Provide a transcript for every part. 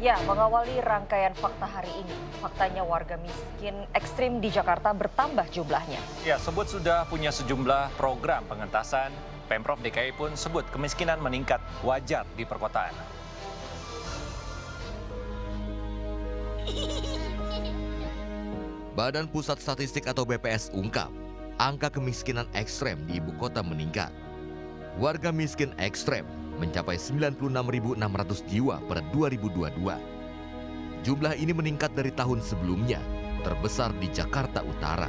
Ya, mengawali rangkaian fakta hari ini, faktanya warga miskin ekstrim di Jakarta bertambah jumlahnya. Ya, sebut sudah punya sejumlah program pengentasan. Pemprov DKI pun sebut kemiskinan meningkat wajar di perkotaan. Badan Pusat Statistik atau BPS ungkap, angka kemiskinan ekstrem di ibu kota meningkat. Warga miskin ekstrem mencapai 96.600 jiwa pada 2022. Jumlah ini meningkat dari tahun sebelumnya, terbesar di Jakarta Utara.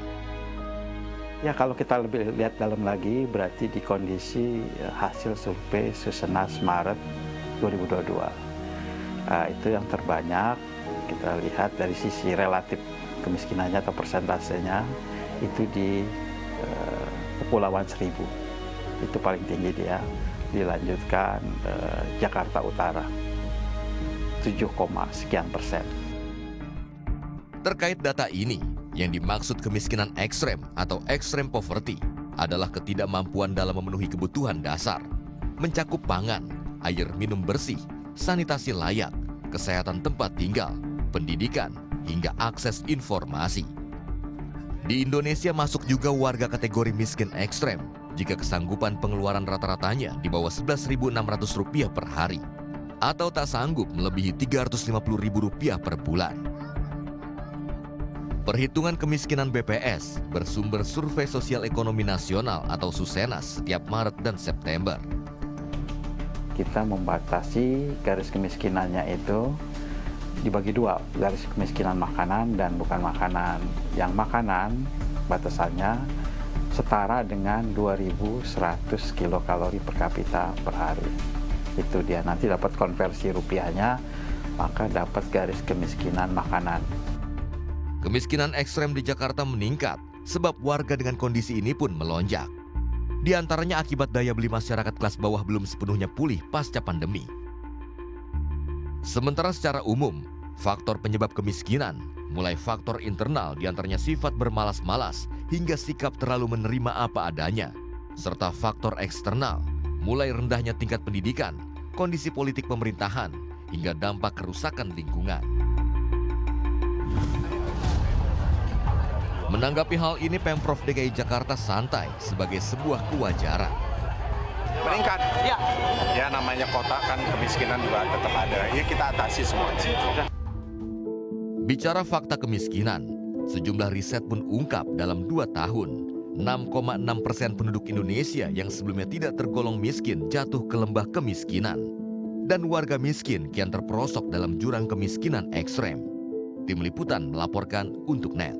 Ya, kalau kita lebih lihat dalam lagi, berarti di kondisi hasil survei Susenas Maret 2022. Itu yang terbanyak, kita lihat dari sisi relatif kemiskinannya atau persentasenya, itu di Kepulauan Seribu. Itu paling tinggi dia, dilanjutkan Jakarta Utara, 7, sekian persen. Terkait data ini, yang dimaksud kemiskinan ekstrem atau extreme poverty adalah ketidakmampuan dalam memenuhi kebutuhan dasar, mencakup pangan, air minum bersih, sanitasi layak, kesehatan tempat tinggal, pendidikan, hingga akses informasi. Di Indonesia masuk juga warga kategori miskin ekstrem jika kesanggupan pengeluaran rata-ratanya di bawah Rp11.600 per hari atau tak sanggup melebihi Rp350.000 per bulan. Perhitungan kemiskinan BPS bersumber Survei Sosial Ekonomi Nasional atau Susenas setiap Maret dan September. Kita membatasi garis kemiskinannya itu dibagi dua, garis kemiskinan makanan dan bukan makanan. Yang makanan batasannya setara dengan 2.100 kilokalori per kapita per hari. Itu dia, nanti dapat konversi rupiahnya, maka dapat garis kemiskinan makanan. Kemiskinan ekstrem di Jakarta meningkat sebab warga dengan kondisi ini pun melonjak. Di antaranya akibat daya beli masyarakat kelas bawah belum sepenuhnya pulih pasca pandemi. Sementara secara umum, faktor penyebab kemiskinan mulai faktor internal diantaranya sifat bermalas-malas hingga sikap terlalu menerima apa adanya, serta faktor eksternal mulai rendahnya tingkat pendidikan, kondisi politik pemerintahan, hingga dampak kerusakan lingkungan. Menanggapi hal ini, Pemprov DKI Jakarta santai sebagai sebuah kewajaran. Meningkat, ya namanya kota kan kemiskinan juga tetap ada, ya kita atasi semua. Bicara fakta kemiskinan, sejumlah riset pun ungkap dalam 2 tahun, 6,6% penduduk Indonesia yang sebelumnya tidak tergolong miskin jatuh ke lembah kemiskinan. Dan warga miskin kian terperosok dalam jurang kemiskinan ekstrem. Tim Liputan melaporkan untuk NET.